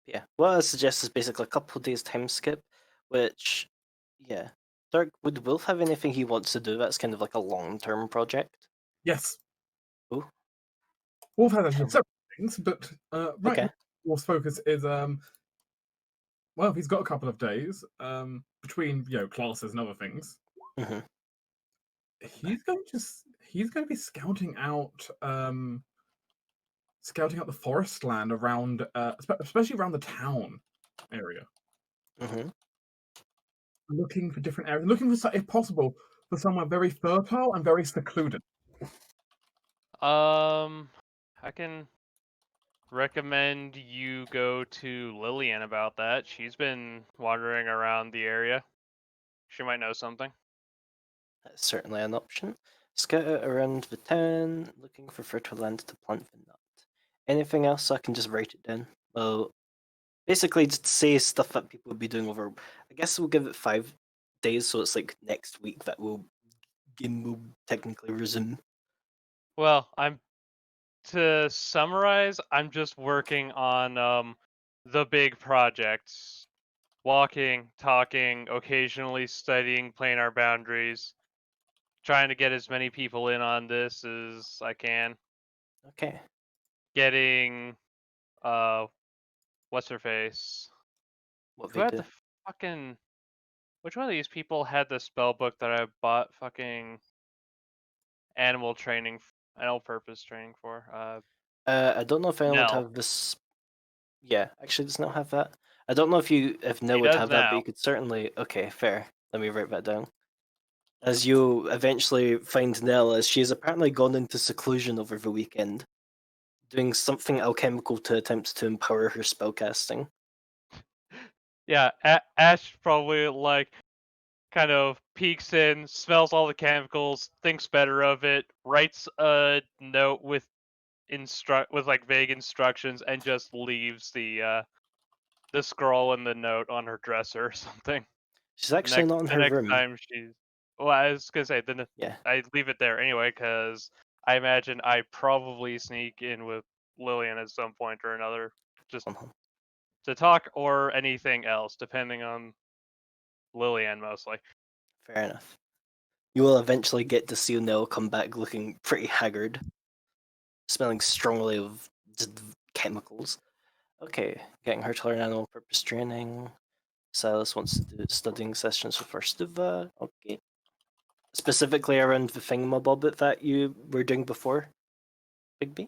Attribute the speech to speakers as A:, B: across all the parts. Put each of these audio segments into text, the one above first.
A: Yeah. What I suggest is basically a couple of days time skip, which, yeah. Dark, would Wolf have anything he wants to do that's kind of like a long-term project?
B: Yes,
A: Oh,
B: Wolf has actually
A: tell me.
B: several things, but right now
A: Okay.
B: Wolf's focus is well, he's got a couple of days between classes and other things.
A: Mm-hmm.
B: He's going to be scouting out the forest land around, especially around the town area,
A: Mm-hmm.
B: looking for different areas, looking for, if possible, for somewhere very fertile and very secluded.
C: Um, I can recommend you go to Lillian about that. She's been wandering around the area. She might know something.
A: That's certainly an option. Scout out around the town, looking for fertile land to plant the nut. Anything else so I can just write it down? Well, basically just say stuff that people will be doing over. I guess we'll give it 5 days, so it's like next week that game will technically resume.
C: Well, to summarize, I'm just working on the big projects. Walking, talking, occasionally studying planar boundaries, trying to get as many people in on this as I can.
A: Okay.
C: Getting uh what's her face?
A: What
C: Who
A: they
C: had
A: do?
C: the fucking which one of these people had the spell book that I bought fucking animal training animal purpose training for?
A: I don't know if anyone would
C: Nell.
A: have this. Yeah, actually, does not have that. I don't know if Nell
C: He
A: would
C: does
A: have that, but
C: now.
A: you could certainly. Okay, fair. Let me write that down. As you eventually find Nell, as she has apparently gone into seclusion over the weekend, doing something alchemical to attempt to empower her spellcasting.
C: Yeah, Ash probably like kind of peeks in, smells all the chemicals, thinks better of it, writes a note with like vague instructions, and just leaves the scroll and the note on her dresser or something.
A: She's actually not in
C: The
A: her
C: next
A: room.
C: time she's, well, I was gonna say then
A: Yeah,
C: I leave it there anyway because I imagine I probably sneak in with Lillian at some point or another, just
A: hold on.
C: to talk or anything else, depending on Lillian mostly.
A: Fair enough. You will eventually get to see Nell come back looking pretty haggard, smelling strongly of chemicals. Okay, getting her to learn animal purpose training. Silas wants to do studying sessions with Stuva. Okay. Specifically around the thingamabobbit that you were doing before, Bigby?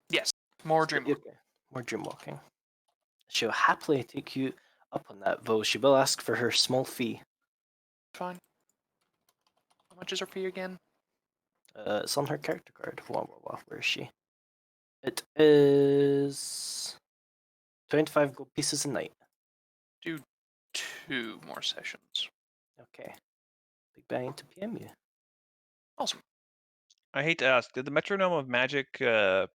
D: Yes, more dream.
A: Okay. More dream walking. She'll happily take you up on that, though she will ask for her small fee.
D: Fine. How much is her fee again?
A: It's on her character card. Where is she? It is 25 gold pieces a night.
D: Do 2 more sessions.
A: Okay. Big Bang to PM you.
D: Awesome.
E: I hate to ask, did the metronome of magic have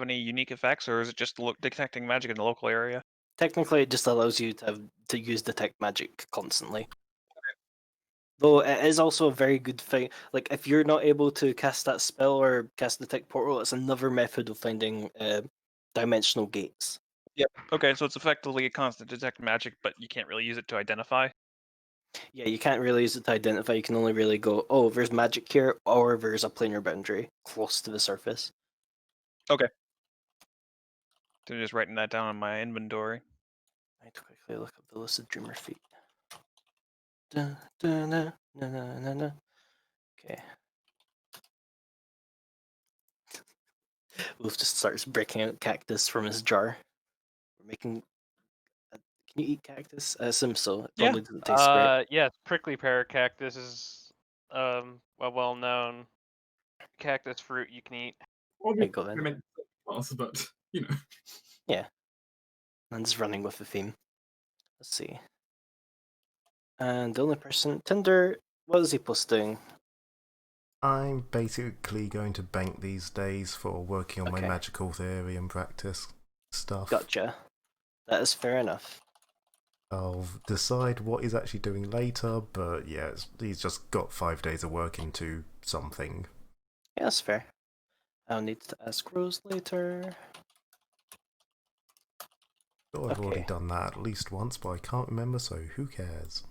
E: any unique effects, or is it just detecting magic in the local area?
A: Technically, it just allows you to use detect magic constantly. Though it is also a very good thing. Like, if you're not able to cast that spell or cast detect portal, it's another method of finding dimensional gates.
E: Yep. Okay, so it's effectively a constant detect magic, but you can't really use it to identify.
A: Yeah, you can't really use it to identify. You can only really go, oh, there's magic here, or there's a planar boundary close to the surface.
E: Okay. So just writing that down in my inventory.
A: I need to quickly look up the list of Dreamer feet. Da, da, na, na, na, na, na. Okay. Wolf just starts breaking out cactus from his jar. We're making. Can you eat cactus? I assume so. It
E: Yeah.
A: probably doesn't taste great.
C: Yes, prickly pear cactus is a well-known cactus fruit you can eat.
A: There
B: Obviously,
A: you go
B: I
A: then.
B: meant class, but
A: Yeah. And just running with the theme. Let's see. And the only person, Tinder, what is he posting?
F: I'm basically going to bank these days for working on my
A: Okay.
F: magical theory and practice stuff.
A: Gotcha. That is fair enough.
F: I'll decide what he's actually doing later, but yeah, he's just got 5 days of work into something.
A: Yeah, that's fair. I'll need to ask Rose later.
F: Oh, I've already
A: Okay.
F: done that at least once, but I can't remember, so who cares?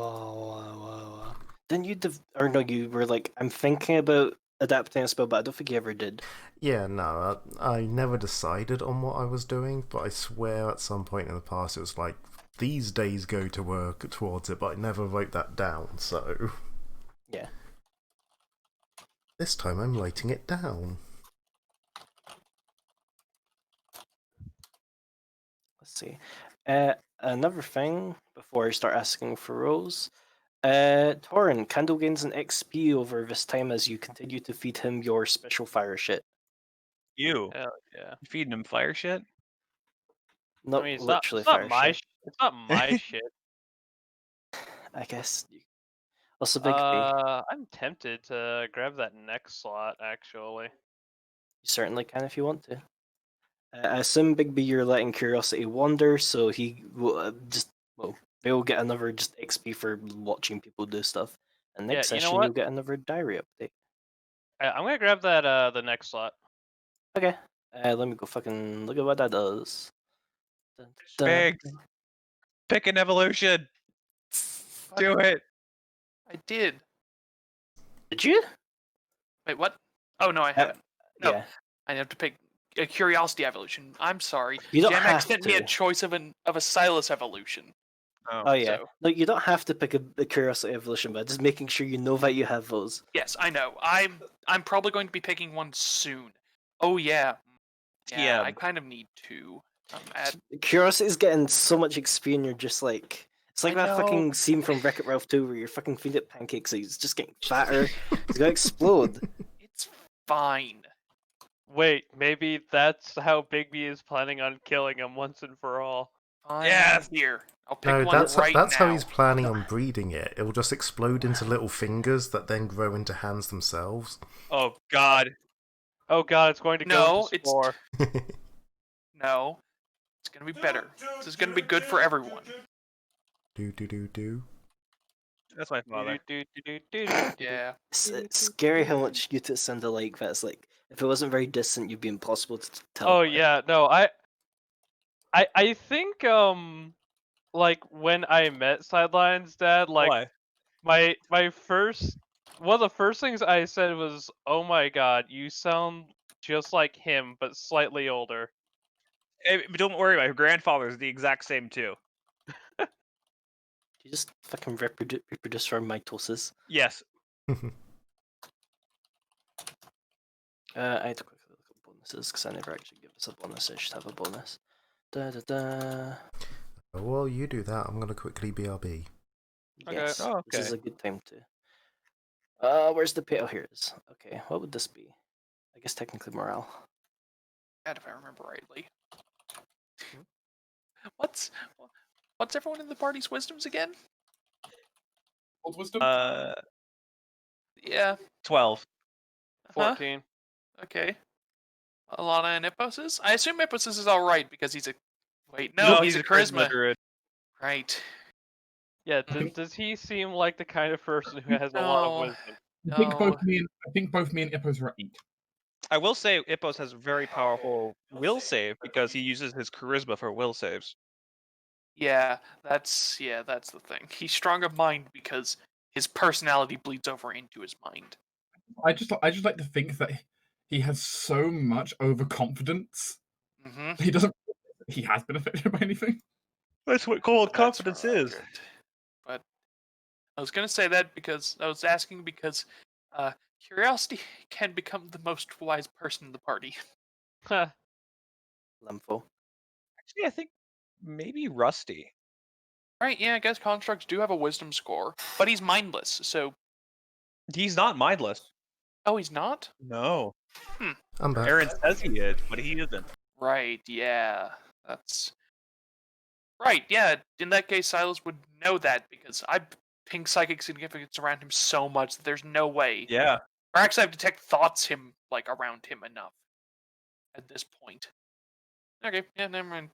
A: Oh, didn't you? Or no, you were like, I'm thinking about adapting a spell, but I don't think you ever did.
F: Yeah, no, I never decided on what I was doing, but I swear at some point in the past it was like, these days go to work towards it, but I never wrote that down, so...
A: Yeah.
F: This time I'm writing it down.
A: Let's see. Another thing before I start asking for rolls. Torin, Candle gains an XP over this time as you continue to feed him your special fire shit.
E: You
C: Hell yeah.
E: feeding him fire shit?
A: Not
C: I mean,
A: literally
C: it's not
A: fire
C: my
A: shit.
C: it's not my shit.
A: I guess. Also, Bigby,
C: I'm tempted to grab that next slot actually.
A: you certainly can if you want to. I assume Bigby, you're letting Curiosity wander, so he will they'll get another just XP for watching people do stuff. And
C: Yeah,
A: next
C: you know
A: session,
C: what?
A: you'll get another diary update.
C: I'm gonna grab that the next slot.
A: Okay. Let me go fucking look at what that does. Dun, dun,
E: Big.
A: dun.
E: Pick an evolution. Do it.
D: I did.
A: Did you?
D: Wait, what? Oh no, I haven't. No,
A: Yeah.
D: I have to pick a curiosity evolution. I'm sorry.
A: You don't
D: Jamek
A: have
D: sent me a
A: to.
D: choice of a Silas evolution.
A: Oh yeah.
D: So-
A: No, you don't have to pick a Curiosity Evolution, but just making sure you know that you have those.
D: Yes, I know. I'm probably going to be picking one soon. Oh yeah. Yeah, I
E: TM.
D: kind of need to. At
A: Curiosity is getting so much XP, and you're just like, it's like
D: I
A: that
D: know.
A: fucking scene from Wreck-It Ralph 2 where you're fucking feeding it pancakes, so he's just getting fatter. He's gonna explode.
D: it's fine.
C: Wait, maybe that's how Bigby is planning on killing him once and for all.
D: Fine.
E: Yes!
D: Here, I'll pick
F: No,
D: one
F: that's
D: right
F: that's
D: now.
F: how he's planning on breeding it. It will just explode into little fingers that then grow into hands themselves.
E: Oh God.
C: Oh god, it's going to go
D: No,
C: into
D: it's
C: spore.
D: no. It's gonna be better. This is gonna be good for everyone.
F: Do.
E: That's my father.
D: Yeah.
A: It's scary how much you two sound alike. That's like, if it wasn't very distant, you'd be impossible to tell.
C: Oh
A: apart.
C: yeah, no, I think like when I met Sideline's dad, like
E: Why?
C: my first one of the first things I said was, "Oh my god, you sound just like him, but slightly older."
E: But don't worry, my grandfather is the exact same too.
A: You just fucking reproduce from mitosis.
E: Yes.
A: I had to quickly look at bonuses because I never actually give us a bonus. I should have a bonus.
F: While you do that, I'm gonna quickly BRB.
C: Okay.
A: Yes,
E: Oh,
A: this is
E: okay.
A: a good time to. Where's the pay? Oh, here it is. Okay, what would this be? I guess technically morale.
D: God, if I remember rightly. What's everyone in the party's wisdoms again?
B: Old wisdom?
D: Yeah.
E: 12.
D: Huh?
C: 14.
D: Okay. Alana and Ippos's? I assume Ippos's is alright because he's a. Wait, no,
E: No,
D: he's a charisma.
E: druid.
D: Right.
C: Yeah,
B: I think-
C: does he seem like the kind of person who has a lot of
D: No.
C: wisdom?
B: I think
D: No.
B: both me and Ippos are at 8.
E: I will say Ippos has a very powerful will save because he uses his charisma for will saves.
D: Yeah, that's the thing. He's strong of mind because his personality bleeds over into his mind.
B: I just like to think that he has so much overconfidence.
D: Mm-hmm.
B: He doesn't. He has been affected by anything.
E: That's what cold confidence is.
D: But I was gonna say that because I was asking because curiosity can become the most wise person in the party.
C: Huh.
A: Lemfo.
E: Actually, I think maybe Rusty.
D: Right? Yeah, I guess constructs do have a wisdom score, but he's mindless. So,
E: He's not mindless.
D: oh, he's not.
E: No.
F: I'm back.
E: Aaron says he is, but he isn't.
D: Right? Yeah, that's right. Yeah, in that case, Silas would know that because I ping psychic significance around him so much that there's no way.
E: Yeah.
D: Or actually, I have detect thoughts around him enough at this point. Okay, yeah, never mind.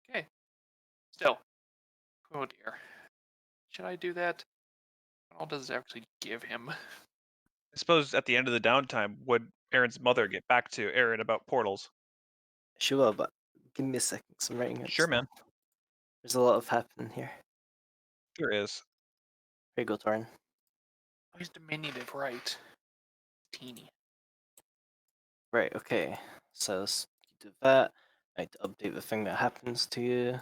D: Okay. Still. Oh dear. Should I do that? What all does it actually give him?
E: I suppose at the end of the downtime, would Aaron's mother get back to Aaron about portals?
A: She will, but Give me a second, 'cause I'm writing it.
E: Sure, man.
A: There's a lot of happening here.
E: Sure is.
A: Here you go, Torin.
D: Oh, he's diminutive, right? Teeny.
A: Right, okay. So you do that. I need to update the thing that happens to you.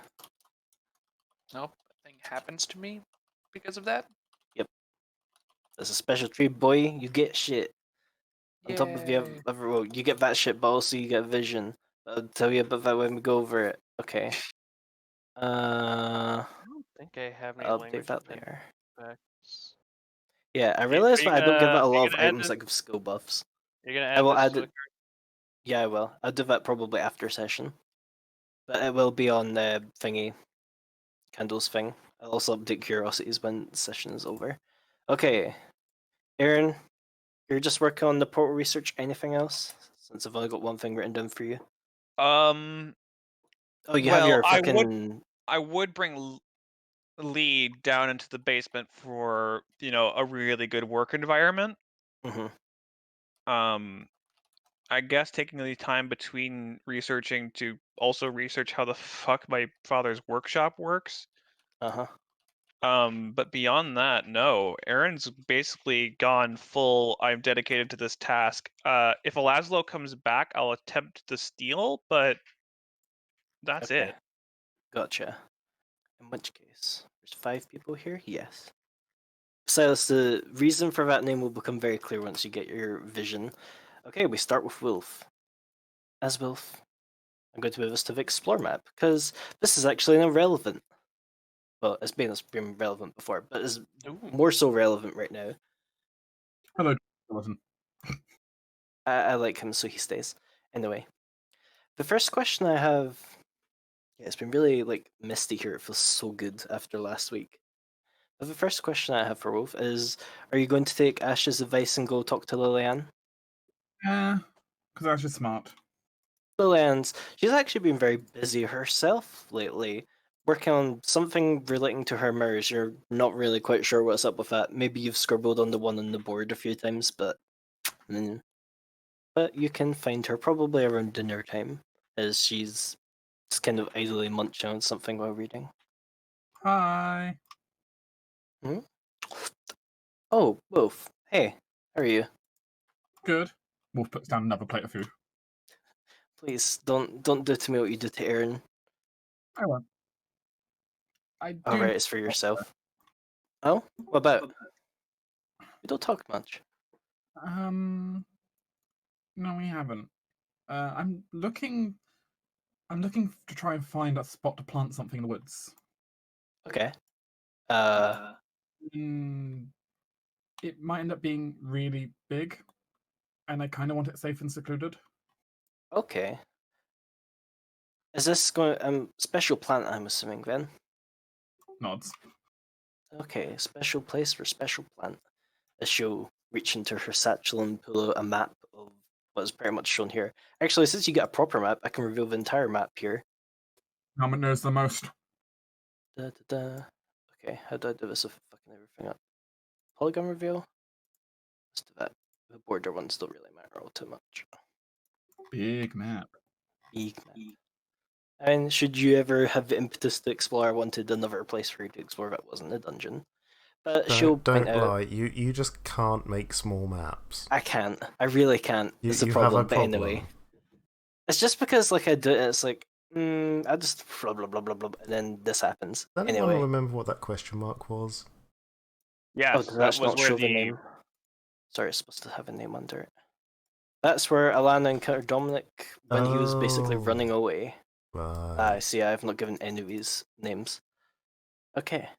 D: Nope. A thing happens to me because of that.
A: There's a special treat, boy. You get shit. On top of
D: Yay.
A: well, you get that shit, but also you get vision. I'll tell you about that when we go over it. Okay.
C: I don't think I have any
A: I'll update
C: language
A: that later.
C: effects.
A: Yeah, I
C: Are
A: realized
C: you
A: that I don't give it a lot of
C: gonna add
A: items
C: this?
A: that give skill buffs.
C: You're gonna
A: I
C: add
A: will
C: this
A: add
C: to
A: it. Yeah, I will. I'll do that probably after session. But it will be on the thingy, Candle's thing. I'll also update curiosities when session is over. Okay, Aaron, you're just working on the portal research. Anything else? Since I've only got one thing written down for you. Oh, you have
E: Well,
A: your fucking.
E: I would bring Lee down into the basement for, a really good work environment.
A: Mhm.
E: I guess taking the time between researching to also research how the fuck my father's workshop works.
A: Uh-huh.
E: But beyond that, no. Aaron's basically gone full, I'm dedicated to this task. If Laszlo comes back, I'll attempt to steal, but that's
A: Okay.
E: it.
A: Gotcha. In which case, there's 5 people here? Yes. Besides, the reason for that name will become very clear once you get your vision. Okay, we start with Wolf. As Wolf, I'm going to move us to the Explore map, because this is actually now relevant. Well, it's been relevant before, but it's
D: Ooh.
A: more so relevant right now.
B: Hello, Jonathan.
A: I like him, so he stays. Anyway, the first question I have... Yeah, it's been really, misty here. It feels so good after last week. But the first question I have for Wolf is, are you going to take Ash's advice and go talk to Liliane?
B: Yeah, because that's just smart.
A: Liliane's... She's actually been very busy herself lately, working on something relating to her mirrors. You're not really quite sure what's up with that. Maybe you've scribbled on the one on the board a few times, but... But you can find her probably around dinner time, as she's just kind of idly munching on something while reading.
B: Hi.
A: Oh, Wolf. Hey, how are you?
B: Good. Wolf puts down another plate of food.
A: Please, don't do to me what you did to Aaron.
B: I won't. I do.
A: Alright, it's for yourself. Oh? What about? We don't talk much.
B: No, we haven't. I'm looking. I'm looking to try and find a spot to plant something in the woods.
A: Okay.
B: Mm, it might end up being really big, and I kind of want it safe and secluded.
A: Okay. Is this going special plant, I'm assuming then?
B: Nods.
A: Okay, special place for special plant. As she'll reach into her satchel and pull out a map of what is pretty much shown here. Actually, since you get a proper map, I can reveal the entire map here.
B: Helmet knows the most.
A: Da, da, da. Okay, how do I do this with fucking everything up? Polygon reveal? Let's do that. The border ones don't really matter all too much.
B: Big map.
A: Big map. I mean, should you ever have the impetus to explore, I wanted another place for you to explore that wasn't a dungeon. But she'll point
F: Don't
A: out...
F: lie. You just can't make small maps.
A: I can't. I really can't. It's a
F: You
A: problem,
F: have a
A: but
F: problem.
A: anyway. It's just because, I do it, it's like, I just blah blah blah blah blah, and then this happens.
F: Does anyone
A: Anyway.
F: remember what that question mark was?
E: Yes,
A: Oh, does
E: that
A: that
E: was
A: not
E: where
A: show the name? Sorry, it's supposed to have a name under it. That's where Alana encountered Dominic when he was basically
F: Oh.
A: running away. I
F: Right.
A: see, I have not given any of these names. Okay.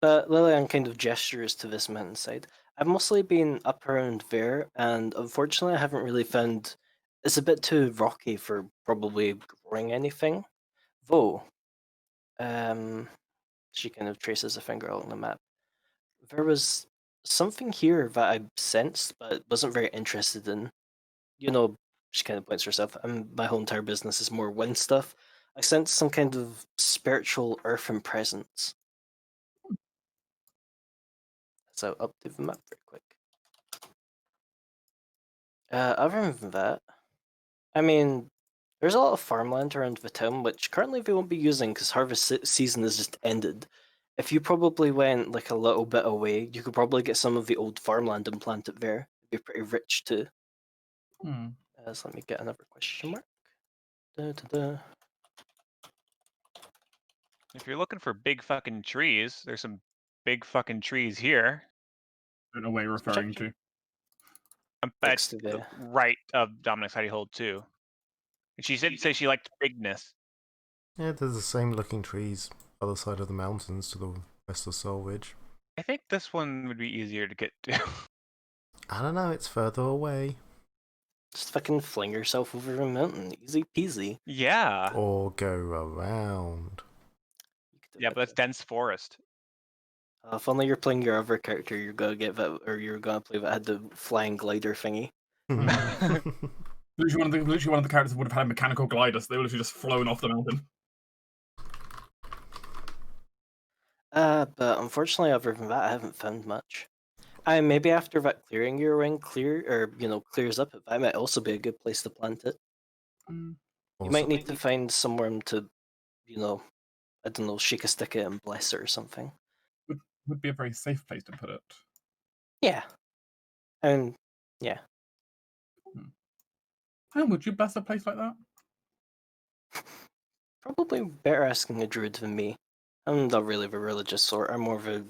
A: But Lillian kind of gestures to this mountainside. I've mostly been up around there, and unfortunately I haven't really found... It's a bit too rocky for probably growing anything. Though, she kind of traces a finger along the map. There was something here that I sensed, but wasn't very interested in. She kind of points herself, and my whole entire business is more wind stuff. I sensed some kind of spiritual earthen presence. So update the map very quick. Other than that, I mean, There's a lot of farmland around the town, which currently they won't be using because harvest season has just ended. If you probably went like a little bit away, you could probably get some of the old farmland and plant it there. It'd be pretty rich too. So let me get another question mark.
E: If you're looking for big fucking trees, there's some big fucking trees here.
B: Don't know what you're referring to.
A: Next to the
E: Right of Dominic's hidey hole too. And she did say she liked bigness.
F: Yeah, there's the same looking trees other side of the mountains to the west of Solwich.
E: I think this one would be easier to get to.
F: I don't know, it's further away.
A: just fucking fling yourself over a mountain, easy peasy.
E: Yeah.
F: Or go around.
A: You could do
E: Yeah,
A: it
E: but that's
A: too.
E: dense forest.
A: If only you're playing your other character, you're gonna get that, or you're gonna play that had the flying glider thingy.
B: Literally one of the characters would have had a mechanical glider, so they would have just flown off the mountain.
A: But unfortunately, other than that, I haven't found much. Maybe after that clearing you're in clears up, that might also be a good place to plant it. You might need to find somewhere to, I don't know, shake a stick at it and bless it or something.
B: Would be a very safe place to put it.
A: Yeah. And yeah.
B: And would you bless a place like that?
A: Probably better asking a druid than me. I'm not really of a religious sort. I'm more of a,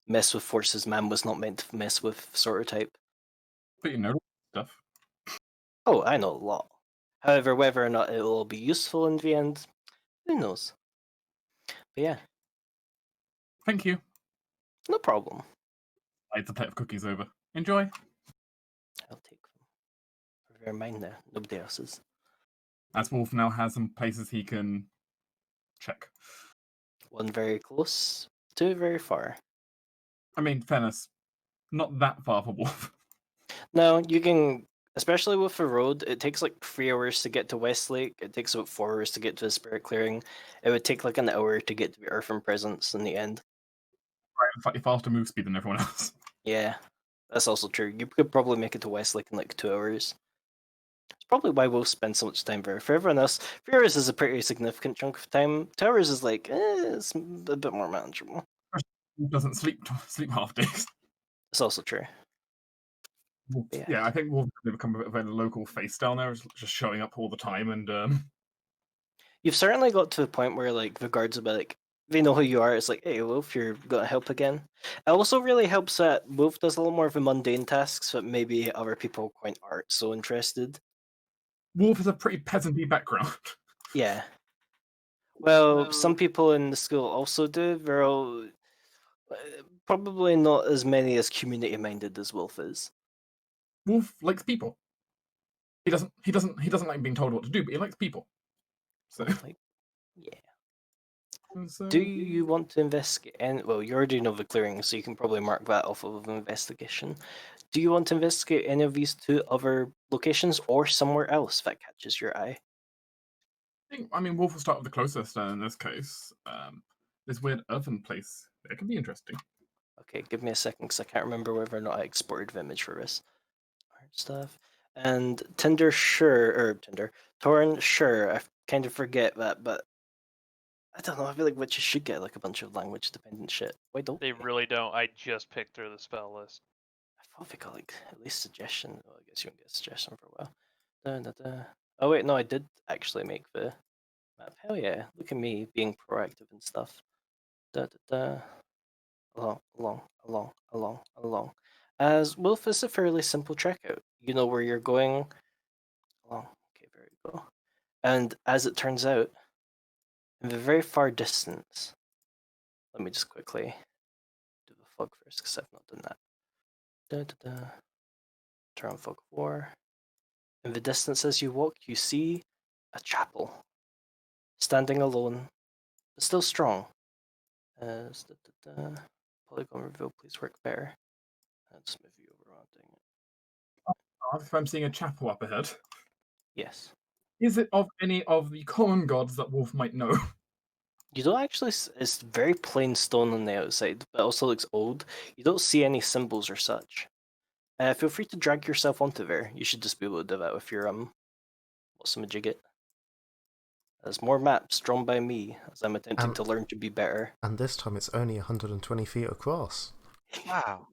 A: mess with forces man was not meant to mess with sort of type.
B: But you know stuff.
A: Oh, I know a lot. However, whether or not it will be useful in the end, who knows? But yeah,
B: Thank you.
A: no problem.
B: It's a plate of cookies over. Enjoy.
A: I'll take them. They're mine now. Nobody else's.
B: As Wolf now has some places he can check.
A: One very close, two very far.
B: I mean, fairness, not that far for Wolf.
A: No, you can, especially with the road, it takes like 3 hours to get to Westlake. It takes about 4 hours to get to the Spirit Clearing. It would take like an hour to get to the Earthen Presence in the end.
B: Right, slightly faster move speed than everyone else.
A: Yeah, that's also true. You could probably make it to Westlake in like 2 hours. It's probably why we'll spend so much time there. For everyone else, 3 hours is a pretty significant chunk of time. 2 hours is like, it's a bit more manageable.
B: Wolf doesn't sleep half days.
A: It's also true.
B: Yeah, I think Wolf has become a bit of a local face down there, just showing up all the time. And
A: You've certainly got to a point where like the guards will be like, they know who you are. It's like, hey, Wolf, you're gonna help again. It also really helps that Wolf does a little more of the mundane tasks that maybe other people quite aren't so interested.
B: Wolf has a pretty peasanty background.
A: Yeah. Well, some people in the school also do. They're all probably not as many as community-minded as Wolf is.
B: Wolf likes people. He doesn't like being told what to do, but he likes people. So,
A: Like, yeah.
B: so
A: Do you want to investigate? And well, you already know the clearing, so you can probably mark that off of investigation. Do you want to investigate any of these 2 other locations or somewhere else that catches your eye?
B: I mean, Wolf will start with the closest in this case. This weird earthen place. It could be interesting.
A: Okay, give me a second because I can't remember whether or not I exported the image for this. Art stuff. And Tinder, sure, or Tinder. Torrent, sure. I kind of forget that, but I don't know. I feel like witches should get like a bunch of language dependent shit. Why don't
C: They really don't. I just picked through the spell list.
A: I thought they got like at least suggestion. Well, I guess you won't get a suggestion for a while. Oh wait, no, I did actually make the map. Hell yeah! Look at me being proactive and stuff. Along. As Wolf is a fairly simple trek out. You know where you're going. Along. Okay, there you go. And as it turns out, in the very far distance, let me just quickly do the fog first because I've not done that. Turn on fog of war. In the distance as you walk, you see a chapel, standing alone, but still strong. Polygon reveal, please work better. Let's move you over on doing it.
B: If I'm seeing a chapel up ahead,
A: Yes.
B: is it of any of the common gods that Wolf might know?
A: You don't actually, it's very plain stone on the outside, but it also looks old. You don't see any symbols or such. Feel free to drag yourself onto there. You should just be able to do that with your Awesome-a-jigget. There's more maps drawn by me as I'm attempting
F: And-
A: to learn to be better.
F: And this time it's only 120 feet across.
E: Wow.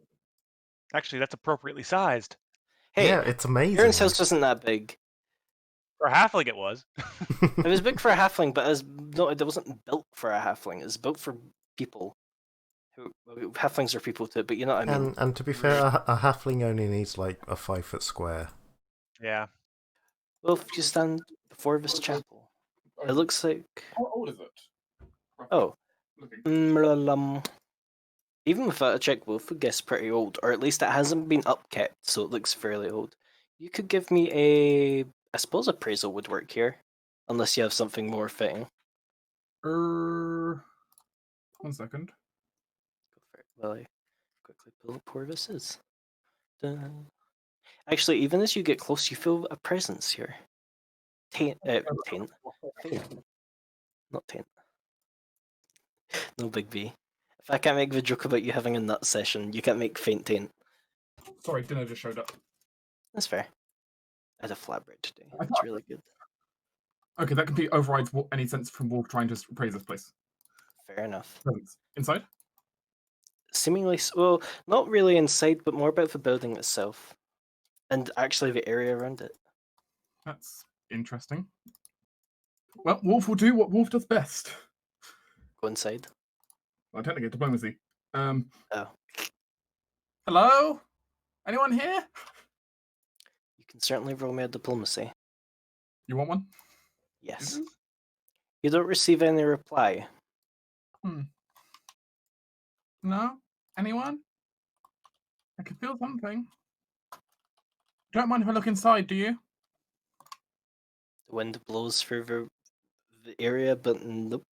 E: Actually, that's appropriately sized.
A: Hey,
F: yeah, it's amazing.
A: Aaron's house wasn't that big.
E: For a halfling, it was.
A: It was big for a halfling, but it wasn't built for a halfling. It was built for people. Halflings are people too, but you know what I mean.
F: And to be fair, a halfling only needs like a 5-foot square.
E: Yeah.
A: Well, if you stand before this chapel, it looks like.
B: How old is it?
A: Oh,
B: Looking.
A: even without a check, Wolf would guess pretty old, or at least it hasn't been upkept, so it looks fairly old. You could give me I suppose appraisal would work here, unless you have something more fitting.
B: 1 second.
A: Go for it while I quickly pull up where this is. Dun. Actually, even as you get close, you feel a presence here. Taint. Not taint. No big B. If I can't make the joke about you having a nut session, you can't make faint taint.
B: Sorry, dinner just showed up.
A: That's fair. I had a flatbread today.
B: I
A: It's
B: thought-
A: really good.
B: Okay, that completely overrides any sense from Wolf trying to appraise this place.
A: Fair enough.
B: Presence. Inside?
A: Seemingly, well, not really inside, but more about the building itself. And actually the area around it.
B: That's interesting. Well, Wolf will do what Wolf does best.
A: Go inside.
B: Well, technically, diplomacy.
A: Oh.
B: Hello? Anyone here?
A: You can certainly roll me a diplomacy.
B: You want one?
A: Yes. You don't receive any reply.
B: No? Anyone? I can feel something. Don't mind if I look inside, do you?
A: The wind blows through the area, but nope.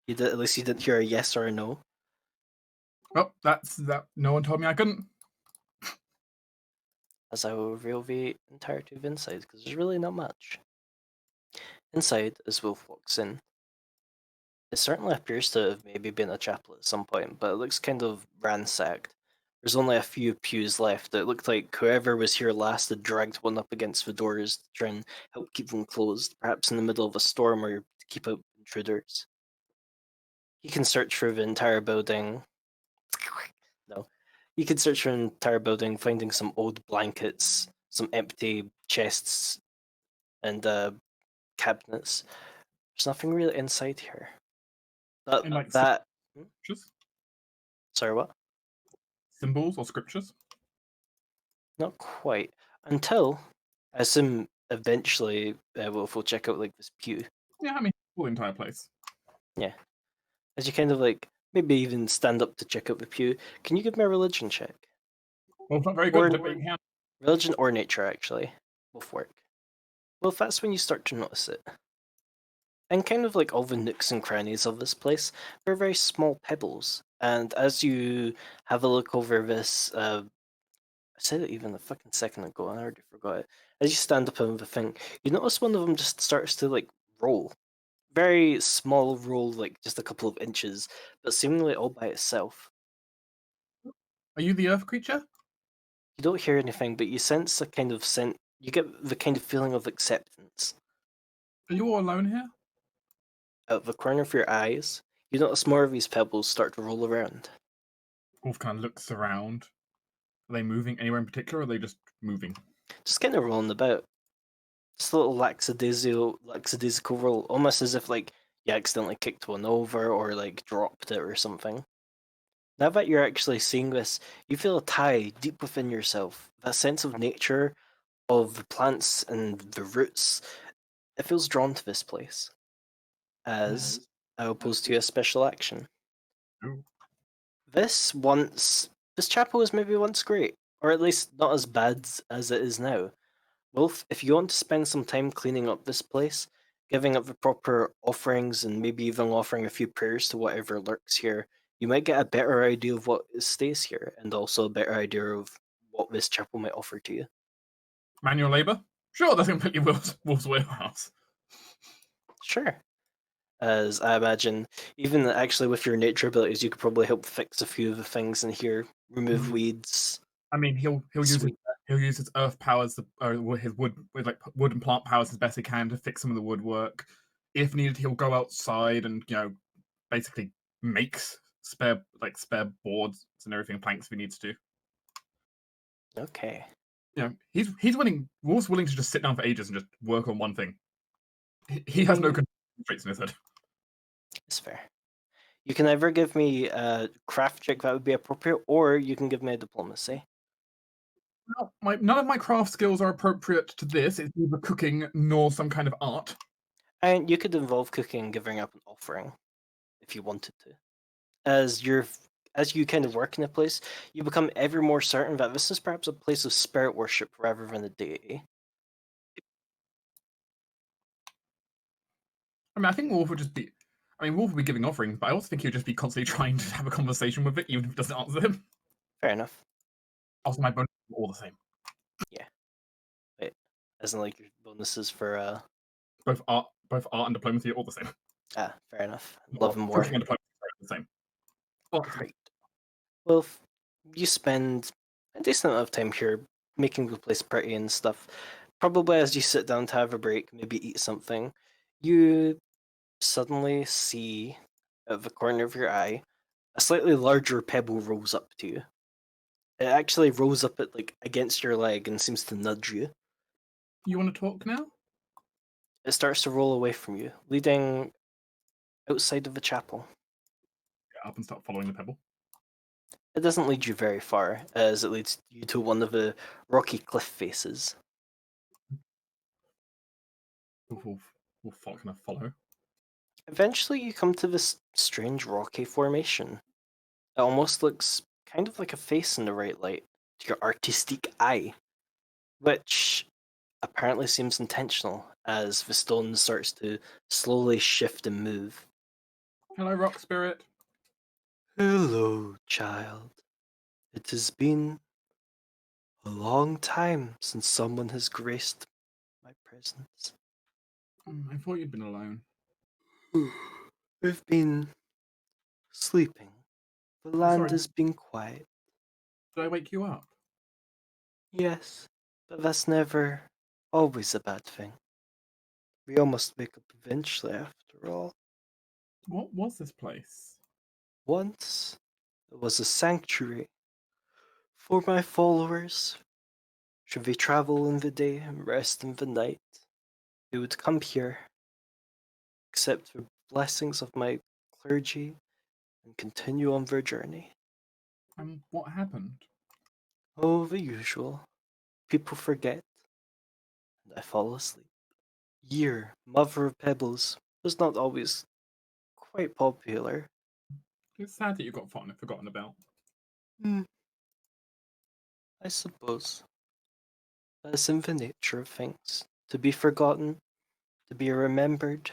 A: At least you didn't hear a yes or a no.
B: Oh, that's that. No one told me I couldn't.
A: As I will reveal the entirety of inside, because there's really not much. Inside, as Wolf walks in, it certainly appears to have maybe been a chapel at some point, but it looks kind of ransacked. There's only a few pews left. It looked like whoever was here last had dragged one up against the doors to try and help keep them closed, perhaps in the middle of a storm or to keep out intruders. You can search through the entire building. No. You can search through the entire building, finding some old blankets, some empty chests, and cabinets. There's nothing really inside here.
B: And, like, Scriptures?
A: Sorry, what?
B: Symbols or scriptures?
A: Not quite. Until, I assume, eventually we'll check out like this pew.
B: Yeah, I mean, the entire place.
A: As you kind of like maybe even stand up to check out the pew, can you give me a religion check?
B: Well, it's not very good
A: Or-
B: at being hand.
A: Religion or nature, actually. Both work. Well, that's when you start to notice it. And kind of like all the nooks and crannies of this place, they're very small pebbles. And as you have a look over this, I said it even a fucking second ago, and I already forgot it. As you stand up on the thing, you notice one of them just starts to like roll. Very small roll, like just a couple of inches, but seemingly all by itself.
B: Are you the earth creature?
A: You don't hear anything, but you sense a kind of you get the kind of feeling of acceptance.
B: Are you all alone here?
A: Out of the corner of your eyes, you notice more of these pebbles start to roll around.
B: Wolf kind of looks around. Are they moving anywhere in particular, or are they just moving?
A: Just kind of rolling about. Just a little lackadaisical roll, almost as if like you accidentally kicked one over or like dropped it or something. Now that you're actually seeing this, you feel a tie deep within yourself. That sense of nature, of the plants and the roots. It feels drawn to this place. As opposed to a special action.
B: Ooh.
A: This chapel was maybe once great, or at least not as bad as it is now. Wolf, if you want to spend some time cleaning up this place, giving up the proper offerings and maybe even offering a few prayers to whatever lurks here, you might get a better idea of what stays here, and also a better idea of what this chapel might offer to you.
B: Manual labor? Sure, that's completely Wolf's wheelhouse.
A: Sure. As I imagine, even actually with your nature abilities, you could probably help fix a few of the things in here, remove weeds.
B: I mean, he'll use his
A: Sweet.
B: He'll use his earth powers, or his wood, with like wood and plant powers as best he can to fix some of the woodwork. If needed, he'll go outside and basically makes spare boards and everything, planks if he needs to.
A: Okay.
B: He's willing. Wolf's willing to just sit down for ages and just work on one thing. He has no constraints in his head.
A: That's fair. You can either give me a craft check that would be appropriate, or you can give me a diplomacy.
B: None of my craft skills are appropriate to this. It's neither cooking nor some kind of art.
A: And you could involve cooking and giving up an offering, if you wanted to. As you kind of work in a place, you become ever more certain that this is perhaps a place of spirit worship rather than a deity.
B: I mean, I think Wolf would just be. I mean, Wolf would be giving offerings, but I also think he would just be constantly trying to have a conversation with it, even if it doesn't answer him.
A: Fair enough.
B: Also, my bonuses are all the same.
A: Wait, as in like your bonuses for
B: Both art and diplomacy are all the same.
A: fair enough. Love and war.
B: Cooking and diplomacy are the same. Oh,
A: Great. Well, you spend a decent amount of time here making the place pretty and stuff. Probably as you sit down to have a break, maybe eat something, you suddenly see out of the corner of your eye a slightly larger pebble rolls up to you. It actually rolls up at like against your leg and seems to nudge you.
B: You want to talk now?
A: It starts to roll away from you, leading outside of the chapel.
B: Get up and start following the pebble.
A: It doesn't lead you very far, as it leads you to one of the rocky cliff faces.
B: Wolf kind of follow.
A: Eventually, you come to this strange rocky formation. It almost looks kind of like a face in the right light to your artistic eye, which apparently seems intentional as the stone starts to slowly shift and move.
B: Hello, rock spirit.
A: Hello, child. It has been a long time since someone has graced my presence.
B: I thought you'd been alone.
A: We've been sleeping. The land
B: Sorry.
A: has been quiet.
B: Did I wake you up?
A: Yes, but that's never always a bad thing. We all must wake up eventually, after all.
B: What was this place?
A: Once, it was a sanctuary for my followers. Should they travel in the day and rest in the night, they would come here, accept the blessings of my clergy, and continue on their journey.
B: What happened?
A: Oh, the usual. People forget, and I fall asleep. Year, Mother of Pebbles, was not always quite popular.
B: It's sad that you got forgotten about.
A: I suppose. That's in the nature of things. To be forgotten, to be remembered,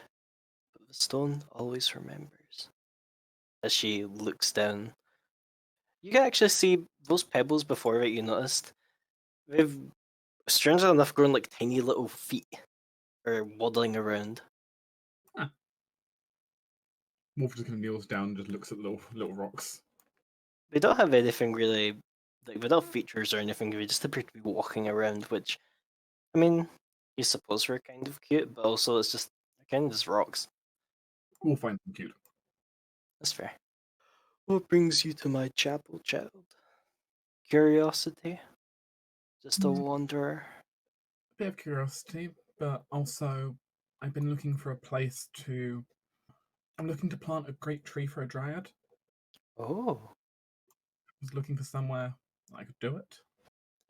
A: but the stone always remembers. As she looks down, you can actually see those pebbles before that you noticed. They've, strangely enough, grown like tiny little feet, or waddling around.
B: Wolf just kind of kneels down and just looks at the little rocks.
A: They don't have anything really, like, without features or anything, they just appear to be walking around, which, I mean, you suppose are kind of cute, but also it's just, they're kind of just rocks.
B: Wolf finds them cute.
A: That's fair. What brings you to my chapel, child? Curiosity? Just a wanderer?
B: A bit of curiosity, but also I've been looking for a place to. I'm looking to plant a great tree for a dryad.
A: Oh,
B: I was looking for somewhere I could do it.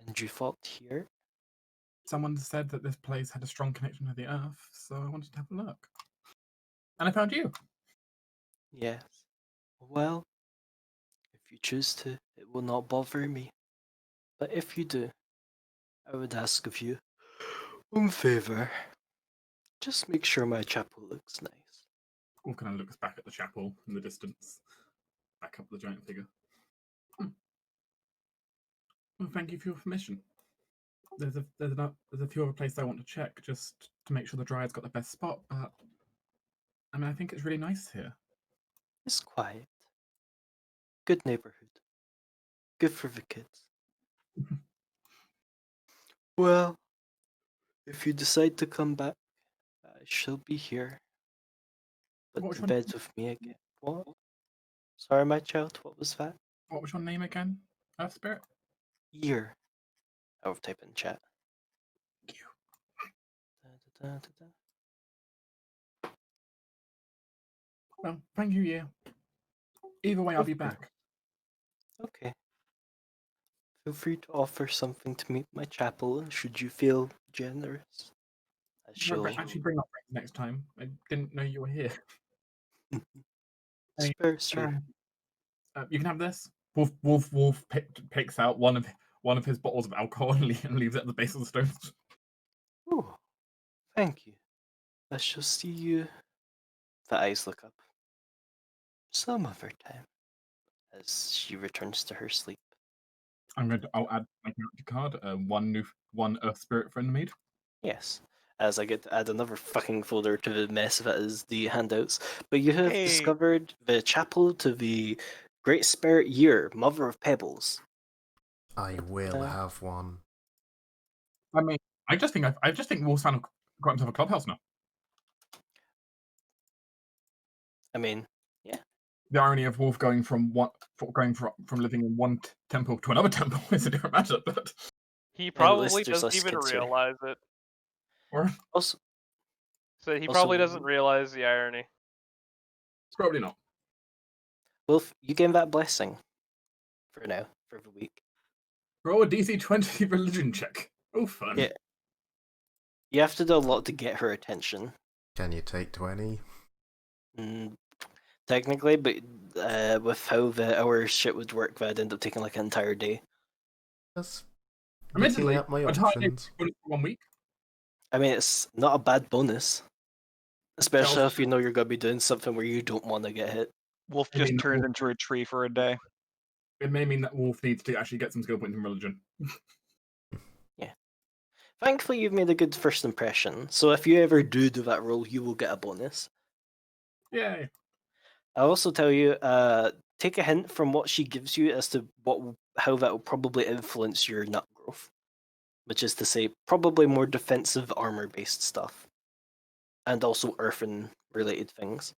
A: and you fought here?
B: Someone said that this place had a strong connection to the earth, so I wanted to have a look. And I found you.
A: Yes. Well, if you choose to, it will not bother me. But if you do, I would ask of you one favor. Just make sure my chapel looks nice.
B: Wolf kind of looks back at the chapel in the distance, back up the giant figure. Well, thank you for your permission. There's a few other places I want to check just to make sure the dryad's got the best spot, but I mean I think it's really nice here.
A: It's quiet. Good neighborhood. Good for the kids. Well, if you decide to come back, I shall be here. But
B: What
A: to
B: was
A: bed with me again. What? Sorry, my child, what was that?
B: your name again? Earth Spirit?
A: Year. I'll type in chat.
B: Thank you.
A: Da, da, da, da, da.
B: Well, thank you, yeah. Either way, I'll be back.
A: Okay. Feel free to offer something to meet my chapel, should you feel generous. I shall.
B: Actually, bring up friends next time. I didn't know you were here.
A: Spare, sir.
B: You can have this. Wolf picks out one of his bottles of alcohol and leaves it at the base of the stones.
A: Oh, thank you. I shall see you. The eyes look up. Some other time. As she returns to her sleep.
B: I'll add my character card. One Earth Spirit friend made.
A: Yes. As I get to add another fucking folder to the mess that is the handouts. But you have
E: Hey.
A: discovered the chapel to the Great Spirit Year, Mother of Pebbles.
F: I will have one.
B: I mean, I just think Wolf's got himself a clubhouse now.
A: I mean, yeah.
B: The irony of Wolf going from living in one temple to another temple is a different matter, but
C: He
A: At
C: probably
A: least there's
C: doesn't
A: less
C: even
A: kids here.
C: realize it.
B: or
A: Also,
C: So he
A: Also-
C: probably doesn't realize the irony.
B: probably not.
A: Wolf, you gain that blessing. For now, for the week.
B: Roll a DC 20 religion check. Oh, fun.
A: Yeah. You have to do a lot to get her attention.
F: Can you take 20?
A: Technically, but with how the hour shit would work, that'd end up taking like an entire day.
F: Just
B: Admittedly,
F: looking at my
B: a entire day
F: options.
B: for 1 week.
A: I mean, it's not a bad bonus. Especially
B: Tells-
A: if you know you're going to be doing something where you don't want to get hit.
E: Wolf
B: I
E: just
B: mean,
E: turned
B: Wolf-
E: into a tree for a day.
B: It may mean that Wolf needs to actually get some skill points in religion.
A: Thankfully, you've made a good first impression, so if you ever do that roll, you will get a bonus.
B: Yay.
A: I'll also tell you, take a hint from what she gives you as to how that will probably influence your nut growth. Which is to say, probably more defensive armor-based stuff. And also earthen-related things.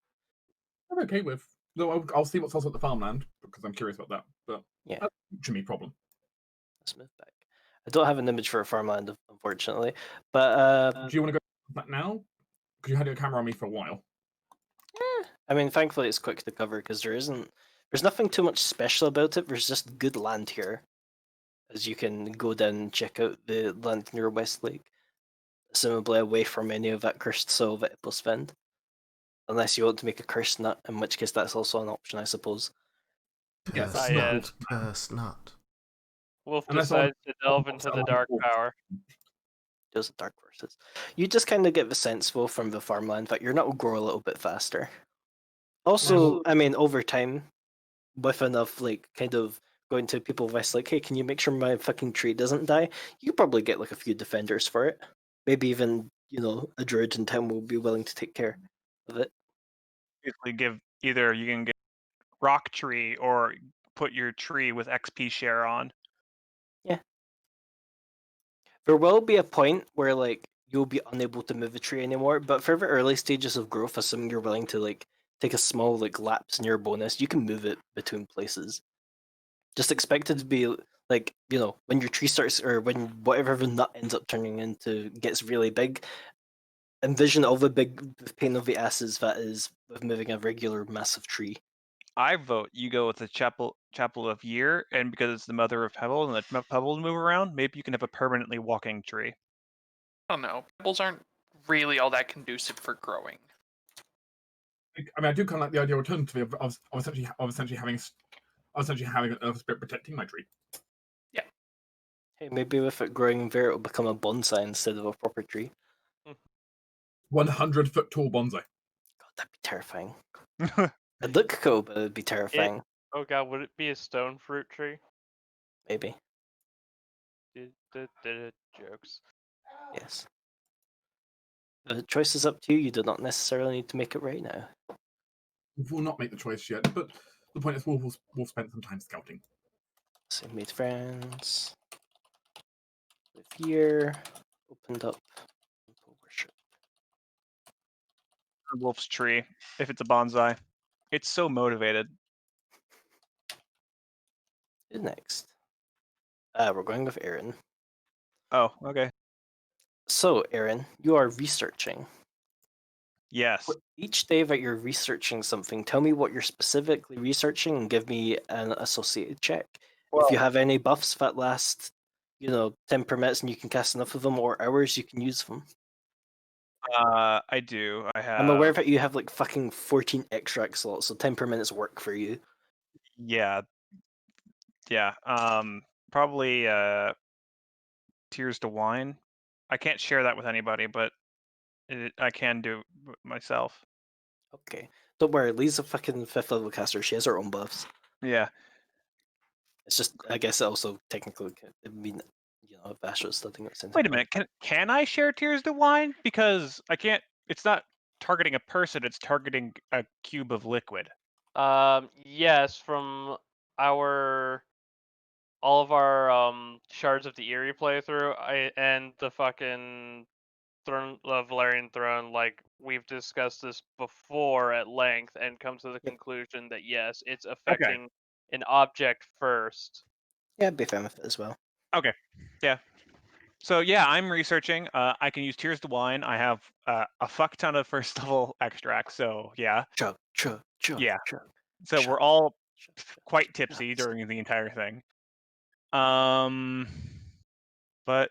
B: I'm okay with. Though I'll see what's also at the farmland because I'm curious about that. But
A: Yeah.
B: that's to me problem.
A: Let's move back. I don't have an image for a farmland, unfortunately. But,
B: Do you want to go back now? Because you had your camera on me for a while.
A: I mean, thankfully it's quick to cover because there's nothing too much special about it. There's just good land here. As you can go down and check out the land near Westlake. Assumably away from any of that cursed soil that it will spend. Unless you want to make a cursed nut, in which case that's also an option, I suppose.
B: Yes,
F: Cursed
C: not
F: nut, cursed nut.
C: Wolf
B: Unless I want-
C: decides to delve into the dark power.
A: Those are dark forces. You just kind of get the sense, though, from the farmland that your nut will grow a little bit faster. Also, I mean, over time, with enough, like, kind of going to people with like, hey, can you make sure my fucking tree doesn't die? You probably get, like, a few defenders for it. Maybe even, a druid in town will be willing to take care of it.
E: Basically, you can get rock tree or put your tree with XP share on.
A: There will be a point where, like, you'll be unable to move a tree anymore, but for the early stages of growth, assuming you're willing to, like, take a small, like, lapse in your bonus, you can move it between places. Just expect it to be, like, when your tree starts, or when whatever the nut ends up turning into gets really big, envision all the big pain of the asses that is with moving a regular massive tree.
E: I vote you go with the chapel of year, and because it's the mother of pebbles and the pebbles move around, maybe you can have a permanently walking tree.
D: I don't know. Pebbles aren't really all that conducive for growing.
B: I mean, I do kind of like the idea alternatively of essentially having an Earth Spirit protecting my tree.
A: Hey, maybe with it growing there, it'll become a bonsai instead of a proper tree.
B: 100-foot tall bonsai.
A: God, that'd be terrifying. It'd look cool, but it'd be terrifying.
C: Oh god, would it be a stone fruit tree?
A: Maybe.
C: Jokes.
A: Yes. The choice is up to you. You do not necessarily need to make it right now.
B: Wolf will not make the choice yet, but the point is Wolf spent some time scouting.
A: So meet friends. Here, opened up temple worship.
E: Wolf's tree, if it's a bonsai. It's so motivated.
A: Who's next? We're going with Aaron.
E: Oh, okay.
A: So, Aaron, you are researching.
E: Yes.
A: Each day that you're researching something, tell me what you're specifically researching and give me an associated check. If you have any buffs that last, 10 per minutes and you can cast enough of them, or hours, you can use them.
E: I do. I have.
A: I'm aware that you have like fucking 14 extract slots, so 10 per minute's work for you.
E: Yeah. Yeah. Probably Tears to Wine. I can't share that with anybody, but I can do it myself.
A: Okay. Don't worry, Lee's a fucking 5th level caster. She has her own buffs.
E: Yeah.
A: It's just, I guess it also technically could mean, if Astro's studying at the same time.
E: Wait a minute. Can I share Tears to Wine? Because I can't. It's not targeting a person. It's targeting a cube of liquid.
C: Yes, from all of our Shards of the Eerie playthrough, and the fucking Valerian Throne, like we've discussed this before at length, and come to the conclusion that yes, it's affecting an object first.
A: Yeah, I'd be fine with it as well.
E: Okay. Yeah. So yeah, I'm researching. I can use Tears to Wine. I have a fuck ton of first level extracts. So yeah.
A: Chug.
E: Yeah.
A: Chug.
E: So
A: Chug,
E: we're all
A: chug,
E: quite
A: chug,
E: tipsy
A: chug.
E: during the entire thing. But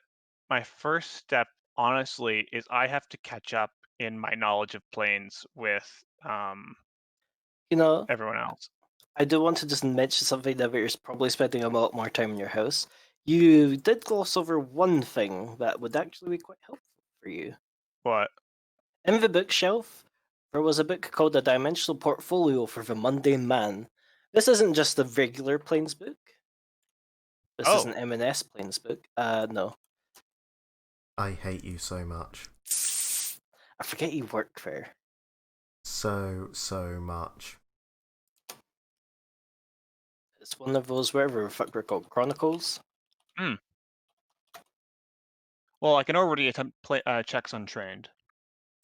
E: my first step, honestly, is I have to catch up in my knowledge of planes with everyone else.
A: I do want to just mention something that you're probably spending a lot more time in your house. You did gloss over one thing that would actually be quite helpful for you.
E: What?
A: In the bookshelf, there was a book called A Dimensional Portfolio for the Mundane Man. This isn't just a regular Planes book. This is an M&S Planes book. No.
F: I hate you so much.
A: I forget you work there.
F: So much.
A: It's one of those, whatever the fuck they're called, Chronicles?
E: Well, I can already attempt checks untrained.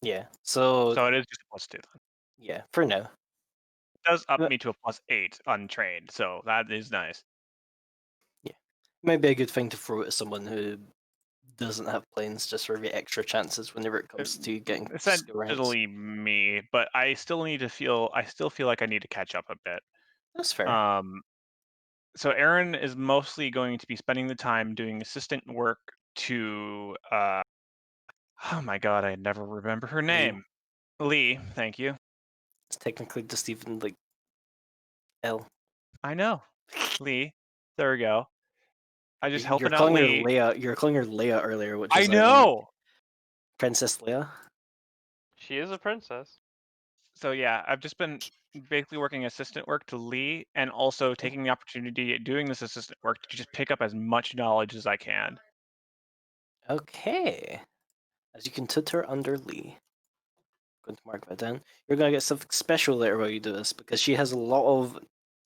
A: Yeah, so
E: it is just a +2 then.
A: Yeah, for now.
E: It does up me to a +8 untrained, so that is nice.
A: Yeah. Might be a good thing to throw at someone who doesn't have planes, just for the extra chances whenever it comes to getting skill ranks.
E: Essentially me, but I still feel like I need to catch up a bit.
A: That's fair.
E: So Erin is mostly going to be spending the time doing assistant work to oh my god, I never remember her name. Lee, thank you.
A: It's technically just even like L.
E: I know. Lee. There we go. I just helping
A: You're
E: out
A: calling her
E: Lee.
A: Leia. You're calling her Leia earlier, which is
E: I know.
A: Princess Leia.
C: She is a princess.
E: So yeah, I've just been basically working assistant work to Lee, and also taking the opportunity at doing this assistant work to just pick up as much knowledge as I can.
A: Okay. As you can tutor under Lee. I'm going to mark that down. You're going to get something special later while you do this, because she has a lot of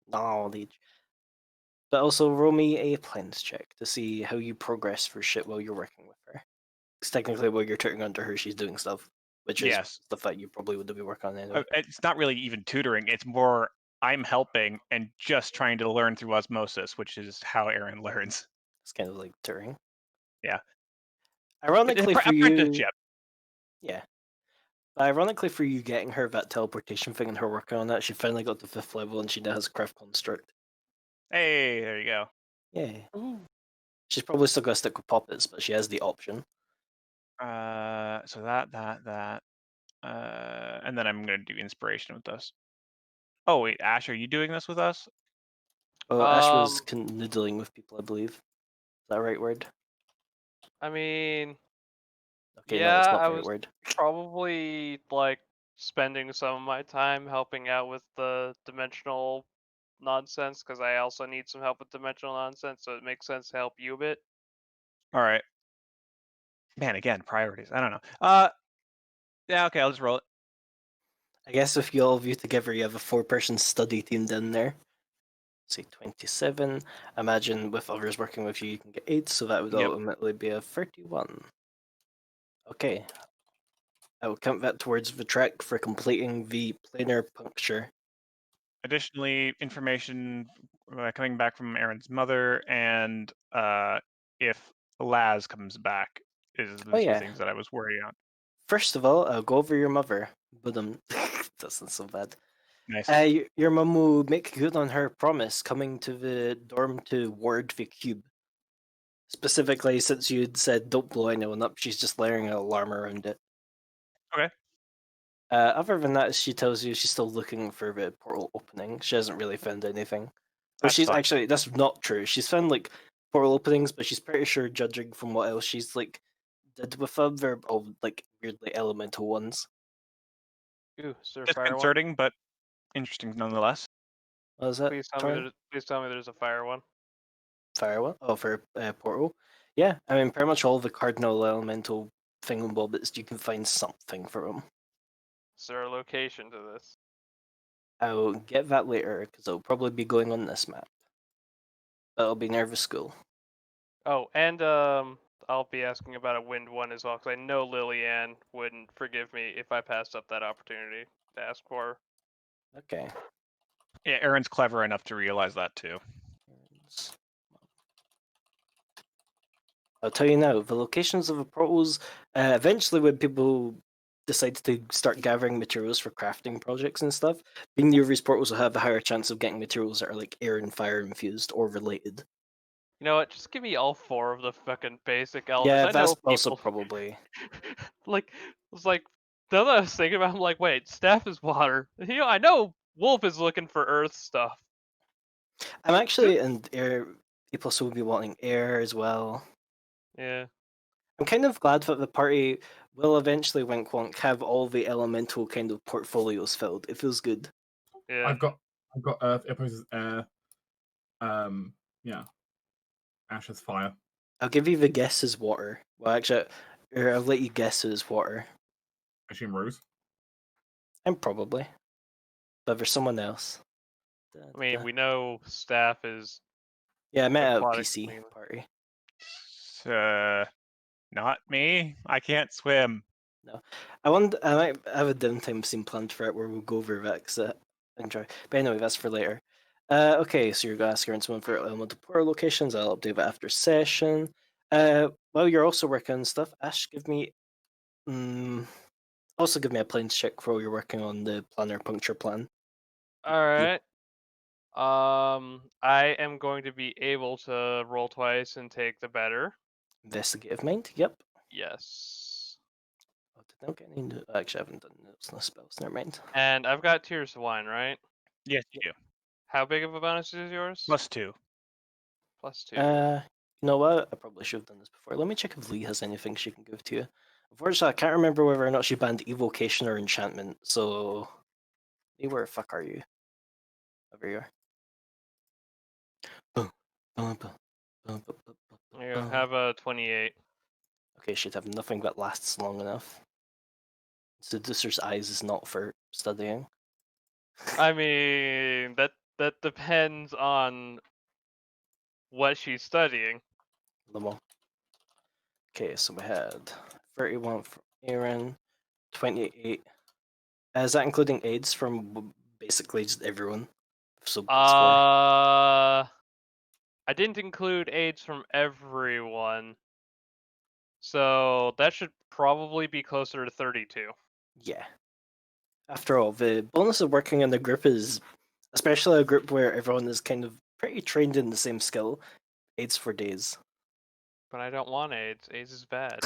A: knowledge. But also roll me a planes check to see how you progress for shit while you're working with her. Because technically while you're tutoring under her, she's doing stuff. Which is stuff that you probably would be working on anyway.
E: It's not really even tutoring. It's more I'm helping and just trying to learn through osmosis, which is how Erin learns.
A: It's kind of like tutoring.
E: Yeah.
A: Ironically for you,
E: apprenticeship.
A: Yeah. Ironically for you getting her that teleportation thing and her working on that, she finally got to 5th level and she now has a craft construct.
E: Hey, there you go.
A: Yay. She's probably still gonna stick with puppets, but she has the option.
E: So that, and then I'm gonna do inspiration with this. Oh wait, Ash, are you doing this with us?
A: Oh, Ash was canoodling with people, I believe. Is that the right word?
C: I mean,
A: okay,
C: yeah,
A: no, it's not
C: I
A: the right
C: was
A: word.
C: probably like spending some of my time helping out with the dimensional nonsense, because I also need some help with dimensional nonsense, so it makes sense to help you a bit.
E: All right. Man, again, priorities. I don't know. Yeah, okay, I'll just roll it.
A: I guess if you all of you together, you have a 4-person study team down there. say 27. Imagine with others working with you, you can get aids, so that would
E: Yep.
A: ultimately be a 31. Okay. I will count that towards the track for completing the planar puncture.
E: Additionally, information coming back from Aaron's mother, and if Laz comes back, is the
A: Oh,
E: two
A: yeah.
E: things that I was worried on.
A: First of all, I'll go over your mother. But that's not so bad.
E: Nice.
A: Your mum will make good on her promise coming to the dorm to ward the cube. Specifically, since you'd said don't blow anyone up, she's just layering an alarm around it.
E: Okay.
A: Other than that, she tells you she's still looking for the portal opening. She hasn't really found anything. Or
E: That's
A: she's
E: fine.
A: actually, that's not true. She's found like portal openings, but she's pretty sure, judging from what else she's like did with them, they're all like weirdly elemental ones.
C: Ooh, is there a fire one?
E: Disconcerting, but interesting nonetheless.
A: What is that?
C: Please tell
A: Troy?
C: me. Please tell me there's a fire one.
A: Fire one? Oh, for portal? Yeah, I mean, pretty much all the cardinal elemental thingamabobbits, you can find something for them.
C: Is there a location to this?
A: I'll get that later, because it'll probably be going on this map. That'll be Nervous School.
C: Oh, and I'll be asking about a wind one as well, because I know Lillian wouldn't forgive me if I passed up that opportunity to ask for her.
A: Okay.
E: Yeah, Aaron's clever enough to realize that too.
A: I'll tell you now, the locations of the portals, eventually when people decide to start gathering materials for crafting projects and stuff, being near these portals will have a higher chance of getting materials that are like air and fire infused or related.
C: You know what? Just give me all 4 of the fucking basic elements.
A: Yeah,
C: I
A: that's
C: know
A: also
C: people.
A: probably...
C: Like, it's like, now that I was thinking about it, I'm like, wait, staff is water. You know, I know Wolf is looking for earth stuff.
A: I'm actually, and air, people also will be wanting air as well.
C: Yeah.
A: I'm kind of glad that the party will eventually, wink wonk, have all the elemental kind of portfolios filled. It feels good.
C: Yeah.
B: I've got earth, it opposes air. Yeah. Ash is fire.
A: I'll give you the guess as water. Well, actually, I'll let you guess as water.
B: I assume Rose.
A: And probably. But there's someone else.
C: I mean, we know staff is
A: Yeah, I met at a
C: aquatic
A: PC
C: mainly.
A: party.
E: Not me. I can't swim.
A: No. I might have a downtime scene planned for it where we'll go over that because I enjoy. But anyway, that's for later. Okay, so you're going to ask around someone for elemental power locations. I'll update that after session. While you're also working on stuff, Ash, give me... also give me a planes check while you're working on the planner puncture plan.
C: Alright. I am going to be able to roll twice and take the better.
A: Investigative mind, yep.
C: Yes.
A: Oh, did I not get any actually, I haven't done notes on the spells, never mind.
C: And I've got Tears of Wine, right?
E: Yes, you do.
C: How big of a bonus is yours?
E: +2.
C: +2.
A: You know what? I probably should have done this before. Let me check if Lee has anything she can give to you. Unfortunately, I can't remember whether or not she banned evocation or enchantment, so... Lee, where the fuck are you? Over here.
C: You have a 28.
A: Okay, she'd have nothing that lasts long enough. Seducer's Eyes is not for studying.
C: I mean, that depends on what she's studying.
A: Lemon. Okay, so we had 31 for Aaron, 28. Is that including aids from basically just everyone? So
C: I didn't include aids from everyone. So that should probably be closer to 32.
A: yeah. After all, the bonus of working in a group is, especially a group where everyone is kind of pretty trained in the same skill, aids for days.
C: But I don't want aids. Aids is bad.